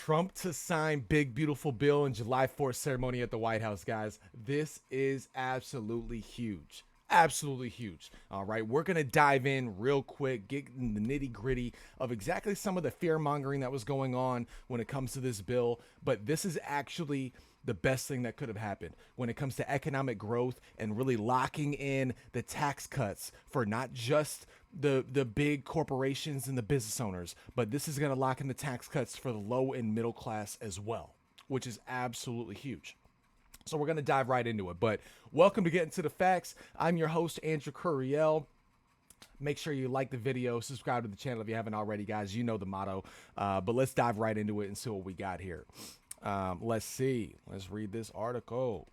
Trump to sign big beautiful bill in July 4th ceremony at the White House, guys. This is absolutely huge. Absolutely huge. All right, we're gonna dive in real quick, get in the nitty gritty of exactly some of the fear mongering that was going on when it comes to this bill. But this is actually the best thing that could have happened when it comes to economic growth and really locking in the tax cuts for not just the big corporations and the business owners, but this is going to lock in the tax cuts for the low and middle class as well, which is absolutely huge. So we're going to dive right into it. But welcome to Getting to the Facts. I'm your host, Andrew Curiel. Make sure you like the video, subscribe to the channel if you haven't already, guys. You know the motto. But let's dive right into it and see what we got here. Let's see. Let's read this article.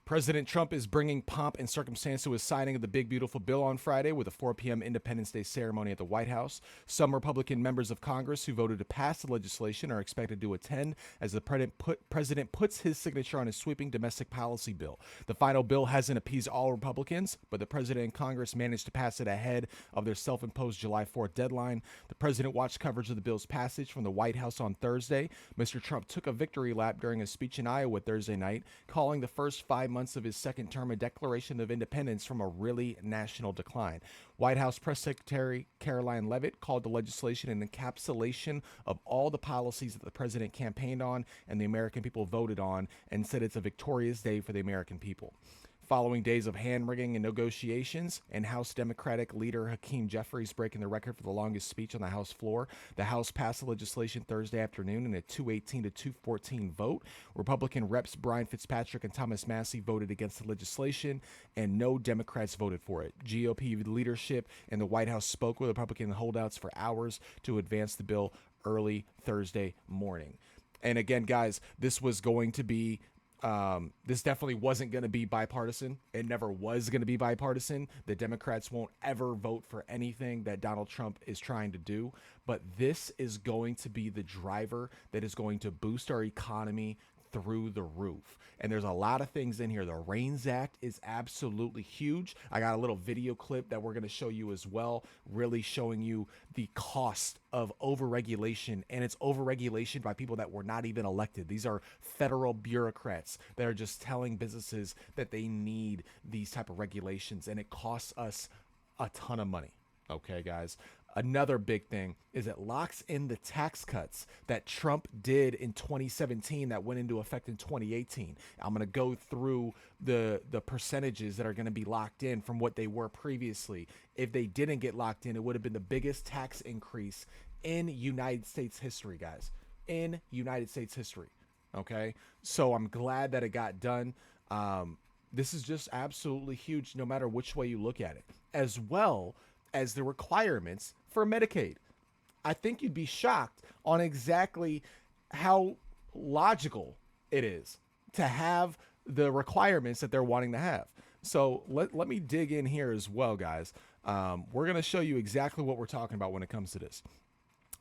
President Trump is bringing pomp and circumstance to his signing of the big beautiful bill on Friday with a 4 p.m. Independence Day ceremony at the White House. Some Republican members of Congress who voted to pass the legislation are expected to attend as the president puts his signature on his sweeping domestic policy bill. The final bill hasn't appeased all Republicans, but the president and Congress managed to pass it ahead of their self-imposed July 4th deadline. The president watched coverage of the bill's passage from the White House on Thursday. Mr. Trump took a victory lap during a speech in Iowa Thursday night, calling the first 5 months of his second term a declaration of independence from a really national decline. White House Press Secretary Caroline Leavitt called the legislation an encapsulation of all the policies that the president campaigned on and the American people voted on, and said it's a victorious day for the American people. Following days of hand-wringing and negotiations and House Democratic leader Hakeem Jeffries breaking the record for the longest speech on the House floor, the House passed the legislation Thursday afternoon in a 218 to 214 vote. Republican reps Brian Fitzpatrick and Thomas Massie voted against the legislation, and no Democrats voted for it. GOP leadership and the White House spoke with Republican holdouts for hours to advance the bill early Thursday morning. And again, guys, this was going to be this definitely wasn't going to be bipartisan. It never was going to be bipartisan. The Democrats won't ever vote for anything that Donald Trump is trying to do. But this is going to be the driver that is going to boost our economy through the roof. And there's a lot of things in here. The REINS Act is absolutely huge. I got a little video clip that we're going to show you as well, really showing you the cost of overregulation, and it's overregulation by people that were not even elected. These are federal bureaucrats that are just telling businesses that they need these type of regulations, and it costs us a ton of money. Okay, guys. Another big thing is it locks in the tax cuts that Trump did in 2017 that went into effect in 2018. I'm going to go through the percentages that are going to be locked in from what they were previously. If they didn't get locked in, it would have been the biggest tax increase in United States history, guys. In United States history. Okay? So I'm glad that it got done. This is just absolutely huge no matter which way you look at it. As well as the requirements for Medicaid. I think you'd be shocked on exactly how logical it is to have the requirements that they're wanting to have. So let me dig in here as well, guys. We're going to show you exactly what we're talking about when it comes to this.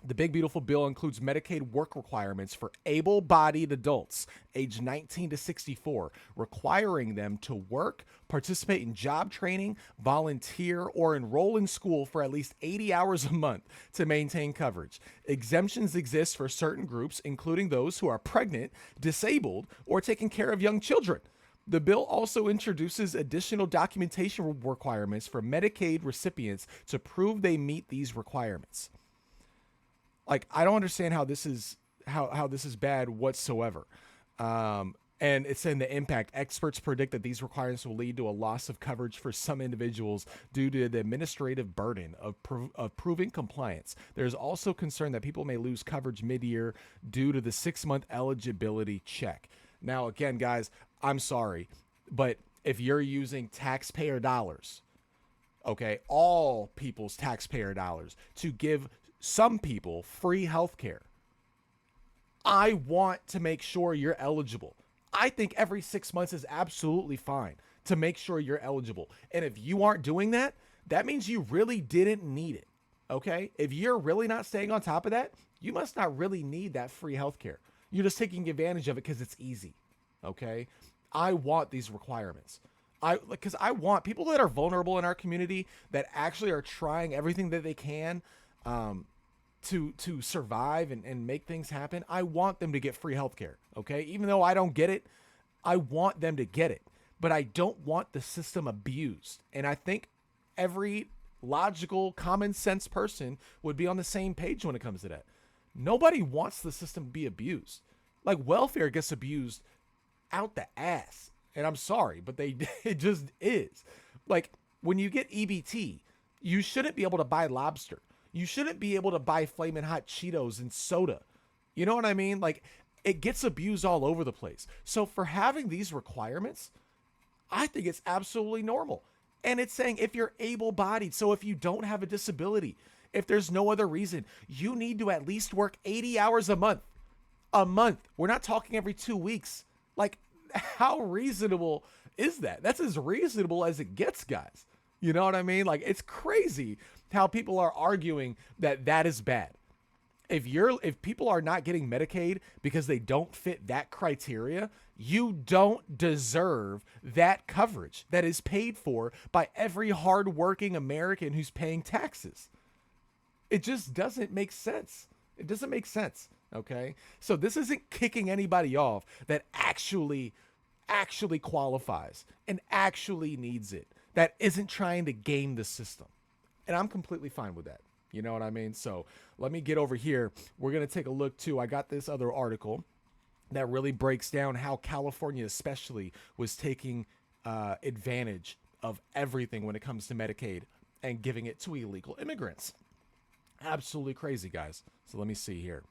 The big beautiful bill includes Medicaid work requirements for able-bodied adults aged 19 to 64, requiring them to work, participate in job training, volunteer, or enroll in school for at least 80 hours a month to maintain coverage. Exemptions exist for certain groups, including those who are pregnant, disabled, or taking care of young children. The bill also introduces additional documentation requirements for Medicaid recipients to prove they meet these requirements. Like, I don't understand how this is how this is bad whatsoever. And it's saying the impact. Experts predict that these requirements will lead to a loss of coverage for some individuals due to the administrative burden of proving compliance. There's also concern that people may lose coverage mid-year due to the 6-month eligibility check. Now, again, guys, I'm sorry, but if you're using taxpayer dollars, okay, all people's taxpayer dollars to give some people free health care, I want to make sure you're eligible. I think every 6 months is absolutely fine to make sure you're eligible. And if you aren't doing that, that means you really didn't need it. Okay? If you're really not staying on top of that, you must not really need that free health care. You're just taking advantage of it because it's easy. Okay? I want these requirements. Because I want people that are vulnerable in our community that actually are trying everything that they can to survive and make things happen, I want them to get free healthcare. Okay, even though I don't get it, I want them to get it, but I don't want the system abused. And I think every logical, common sense person would be on the same page when it comes to that. Nobody wants the system to be abused. Like, welfare gets abused out the ass. And I'm sorry, but it just is. Like, when you get EBT, you shouldn't be able to buy lobster. You shouldn't be able to buy Flamin' Hot Cheetos and soda. You know what I mean? Like, it gets abused all over the place. So for having these requirements, I think it's absolutely normal. And it's saying if you're able-bodied, so if you don't have a disability, if there's no other reason, you need to at least work 80 hours a month. A month. We're not talking every 2 weeks. Like, how reasonable is that? That's as reasonable as it gets, guys. You know what I mean? Like, it's crazy how people are arguing that that is bad. If people are not getting Medicaid because they don't fit that criteria, you don't deserve that coverage that is paid for by every hardworking American who's paying taxes. It just doesn't make sense. It doesn't make sense. Okay. So this isn't kicking anybody off that actually qualifies and actually needs it, that isn't trying to game the system. And I'm completely fine with that. You know what I mean? So let me get over here. We're going to take a look too. I got this other article that really breaks down how California especially was taking advantage of everything when it comes to Medicaid and giving it to illegal immigrants. Absolutely crazy, guys. So let me see here.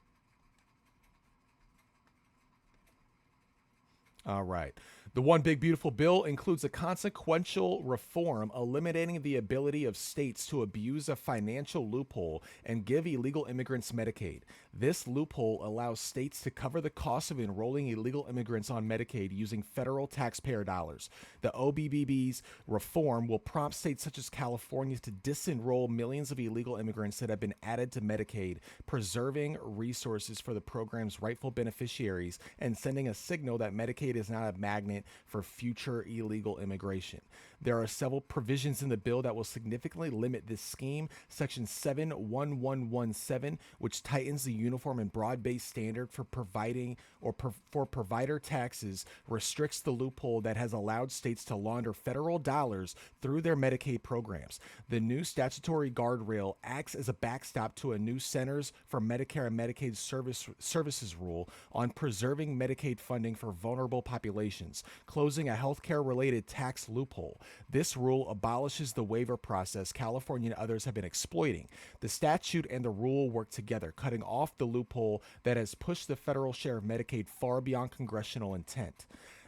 All right. The One Big Beautiful Bill includes a consequential reform eliminating the ability of states to abuse a financial loophole and give illegal immigrants Medicaid. This loophole allows states to cover the cost of enrolling illegal immigrants on Medicaid using federal taxpayer dollars. The OBBB's reform will prompt states such as California to disenroll millions of illegal immigrants that have been added to Medicaid, preserving resources for the program's rightful beneficiaries and sending a signal that Medicaid is not a magnet for future illegal immigration. There are several provisions in the bill that will significantly limit this scheme. Section 71117, which tightens the uniform and broad-based standard for providing or for provider taxes, restricts the loophole that has allowed states to launder federal dollars through their Medicaid programs. The new statutory guardrail acts as a backstop to a new Centers for Medicare and Medicaid Services rule on preserving Medicaid funding for vulnerable populations, closing a healthcare-related tax loophole. This rule abolishes the waiver process California and others have been exploiting. The statute and the rule work together, cutting off the loophole that has pushed the federal share of Medicaid far beyond congressional intent.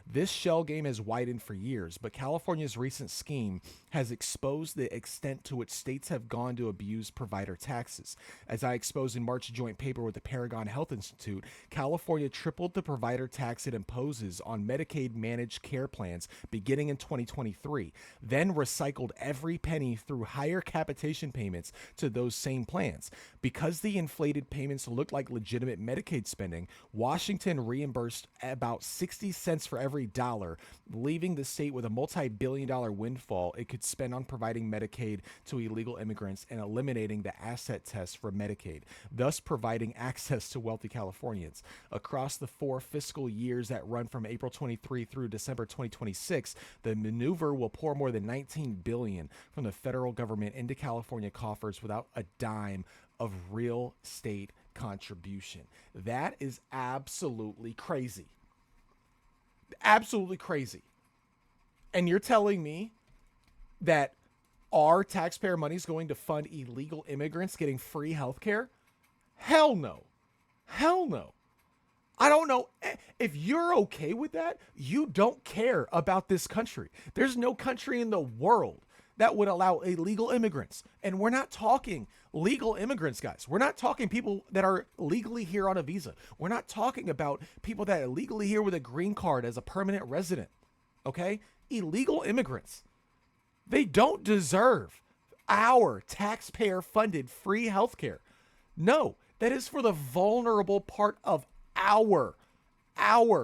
This shell game has widened for years, but California's recent scheme has exposed the extent to which states have gone to abuse provider taxes. As I exposed in March's joint paper with the Paragon Health Institute, California tripled the provider tax it imposes on Medicaid managed care plans beginning in 2023, then recycled every penny through higher capitation payments to those same plans. Because the inflated payments looked like legitimate Medicaid spending, Washington reimbursed about 60 cents for every dollar, leaving the state with a multi-billion-dollar windfall it could spend on providing Medicaid to illegal immigrants and eliminating the asset test for Medicaid, thus providing access to wealthy Californians. Across the 4 fiscal years that run from April 23 through December 2026, the maneuver will pour more than $19 billion from the federal government into California coffers without a dime of real state contribution. That is absolutely crazy. Absolutely crazy. And you're telling me that our taxpayer money is going to fund illegal immigrants getting free health care? Hell no. Hell no. I don't know. If you're okay with that, you don't care about this country. There's no country in the world that would allow illegal immigrants. And we're not talking legal immigrants, guys. We're not talking people that are legally here on a visa. We're not talking about people that are legally here with a green card as a permanent resident. Okay? Illegal immigrants. They don't deserve our taxpayer-funded free healthcare. No, that is for the vulnerable part of our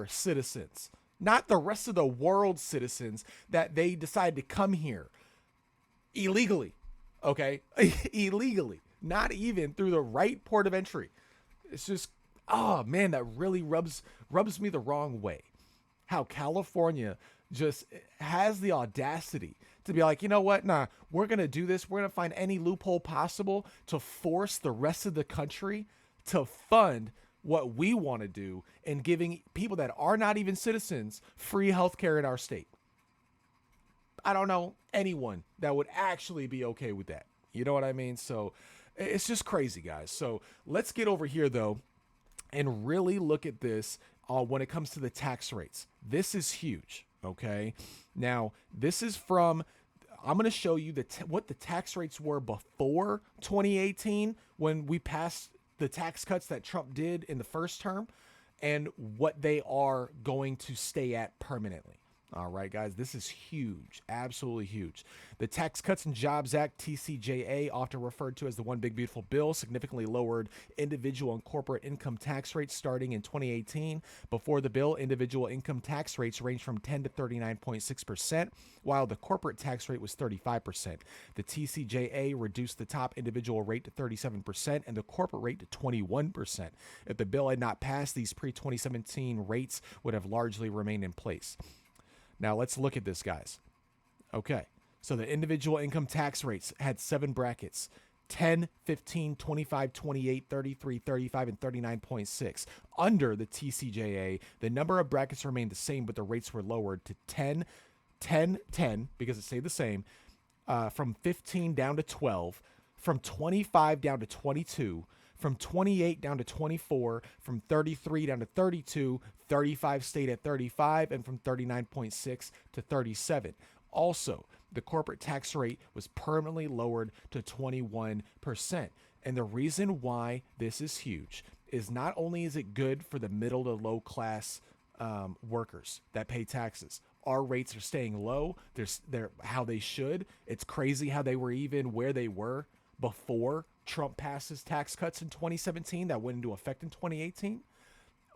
citizens, not the rest of the world's citizens that they decide to come here illegally. Okay? Illegally. not even through the right port of entry. It's just, oh man, that really rubs me the wrong way. How California just has the audacity to be like, you know what? Nah, we're going to do this. We're going to find any loophole possible to force the rest of the country to fund what we want to do and giving people that are not even citizens free healthcare in our state. I don't know anyone that would actually be okay with that. You know what I mean? So it's just crazy, guys. So let's get over here, though, and really look at this when it comes to the tax rates. This is huge, okay? Now, this is from, I'm going to show you what the tax rates were before 2018 when we passed the tax cuts that Trump did in the first term and what they are going to stay at permanently. All right, guys, this is huge, absolutely huge. The Tax Cuts and Jobs Act, TCJA, often referred to as the One Big Beautiful Bill, significantly lowered individual and corporate income tax rates starting in 2018. Before the bill, individual income tax rates ranged from 10 to 39.6%, while the corporate tax rate was 35%. The TCJA reduced the top individual rate to 37% and the corporate rate to 21%. If the bill had not passed, these pre-2017 rates would have largely remained in place. Now let's look at this, guys. Okay, so the individual income tax rates had 7 brackets: 10, 15, 25, 28, 33, 35, and 39.6. Under the TCJA, the number of brackets remained the same, but the rates were lowered to 10, 10, 10, because it stayed the same, from 15 down to 12, from 25 down to 22, from 28 down to 24, from 33 down to 32, 35 stayed at 35, and from 39.6 to 37. Also, the corporate tax rate was permanently lowered to 21%. And the reason why this is huge is not only is it good for the middle to low class workers that pay taxes. Our rates are staying low. They're how they should. It's crazy how they were even where they were before Trump passed his tax cuts in 2017 that went into effect in 2018.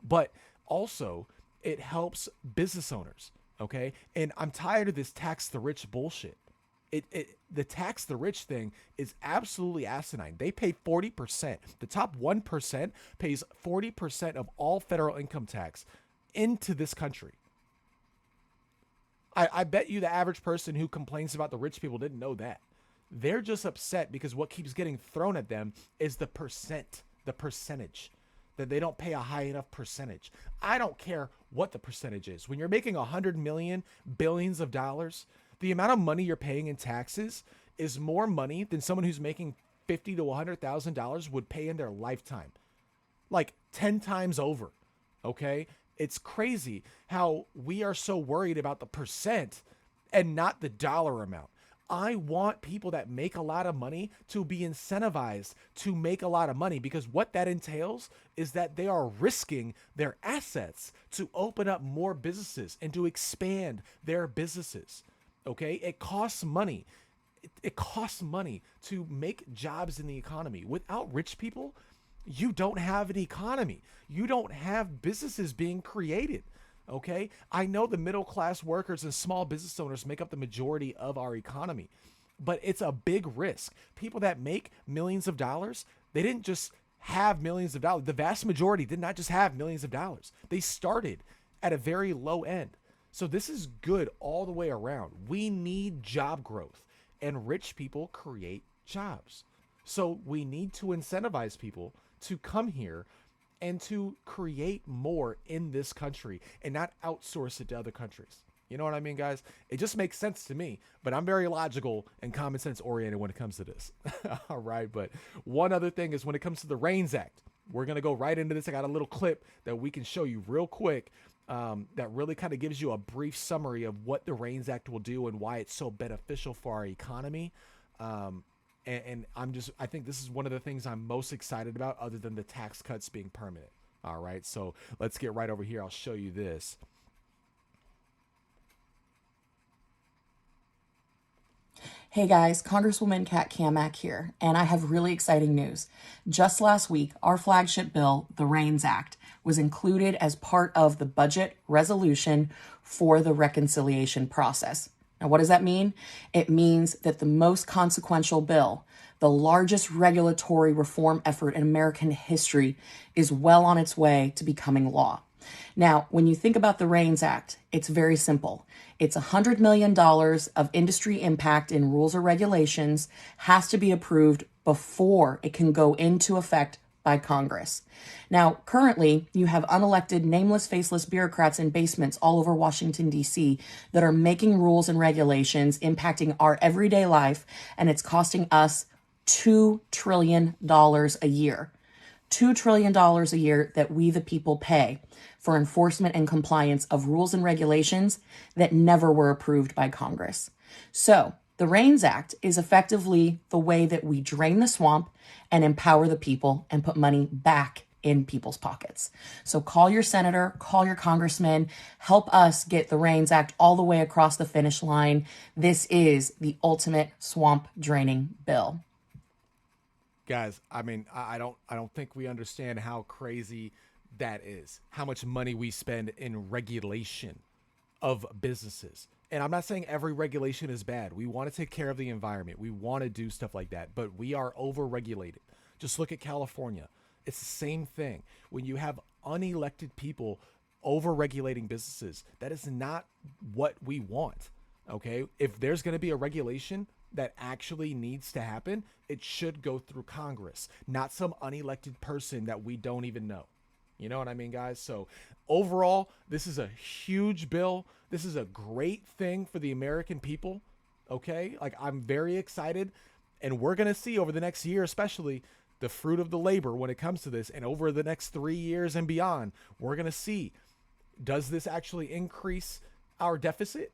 But also, it helps business owners, okay? And I'm tired of this tax the rich bullshit. The tax the rich thing is absolutely asinine. They pay 40%. The top 1% pays 40% of all federal income tax into this country. I bet you the average person who complains about the rich people didn't know that. They're just upset because what keeps getting thrown at them is the percentage, that they don't pay a high enough percentage. I don't care what the percentage is. When you're making 100 million, billions of dollars, the amount of money you're paying in taxes is more money than someone who's making $50,000 to $100,000 would pay in their lifetime. Like 10 times over, okay? It's crazy how we are so worried about the percent and not the dollar amount. I want people that make a lot of money to be incentivized to make a lot of money, because what that entails is that they are risking their assets to open up more businesses and to expand their businesses. Okay? It costs money. It costs money to make jobs in the economy. Without rich people, you don't have an economy. You don't have businesses being created. Okay, I know the middle class workers and small business owners make up the majority of our economy, but it's a big risk. People that make millions of dollars, they didn't just have millions of dollars. The vast majority did not just have millions of dollars. They started at a very low end. So this is good all the way around. We need job growth, and rich people create jobs. So we need to incentivize people to come here and to create more in this country and not outsource it to other countries. You know what I mean, guys? It just makes sense to me, but I'm very logical and common sense oriented when it comes to this. All right. But one other thing is when it comes to the REINS Act, we're going to go right into this. I got a little clip that we can show you real quick that really kind of gives you a brief summary of what the REINS Act will do and why it's so beneficial for our economy. And I think this is one of the things I'm most excited about, other than the tax cuts being permanent. All right, so let's get right over here. I'll show you this. Hey guys, Congresswoman Kat Cammack here, and I have really exciting news. Just last week, our flagship bill, the REINS Act, was included as part of the budget resolution for the reconciliation process. Now, what does that mean? It means that the most consequential bill, the largest regulatory reform effort in American history, is well on its way to becoming law. Now, when you think about the REINS Act, it's very simple. It's $100 million of industry impact in rules or regulations has to be approved before it can go into effect by Congress. Now, currently, you have unelected, nameless, faceless bureaucrats in basements all over Washington, D.C. that are making rules and regulations impacting our everyday life, and it's costing us $2 trillion a year. $2 trillion a year that we, the people, pay for enforcement and compliance of rules and regulations that never were approved by Congress. So, the REINS Act is effectively the way that we drain the swamp and empower the people and put money back in people's pockets. So call your senator, call your congressman, help us get the REINS Act all the way across the finish line. This is the ultimate swamp draining bill. Guys, I mean, I don't think we understand how crazy that is. How much money we spend in regulation of businesses. And I'm not saying every regulation is bad. We want to take care of the environment. We want to do stuff like that, but we are over-regulated. Just look at California. It's the same thing. When you have unelected people over-regulating businesses, that is not what we want, okay? If there's going to be a regulation that actually needs to happen, it should go through Congress, not some unelected person that we don't even know. You know what I mean, guys? So overall, this is a huge bill. This is a great thing for the American people, okay? Like, I'm very excited, and we're going to see over the next year, especially, the fruit of the labor when it comes to this. And over the next 3 years and beyond, we're going to see, does this actually increase our deficit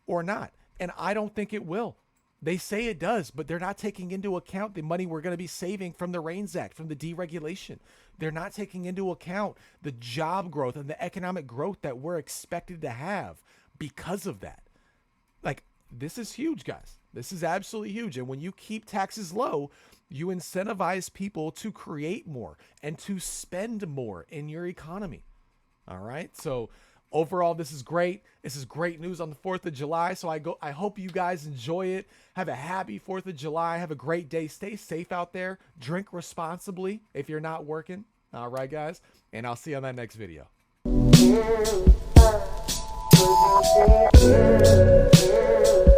or not? And I don't think it will. They say it does, but they're not taking into account the money we're going to be saving from the REINS Act, from the deregulation. They're not taking into account the job growth and the economic growth that we're expected to have because of that. Like, this is huge, guys. This is absolutely huge. And when you keep taxes low, you incentivize people to create more and to spend more in your economy. All right. So overall, this is great. This is great news on the 4th of July. So I hope you guys enjoy it. Have a happy 4th of July. Have a great day. Stay safe out there. Drink responsibly if you're not working. All right, guys. And I'll see you on that next video. Yeah.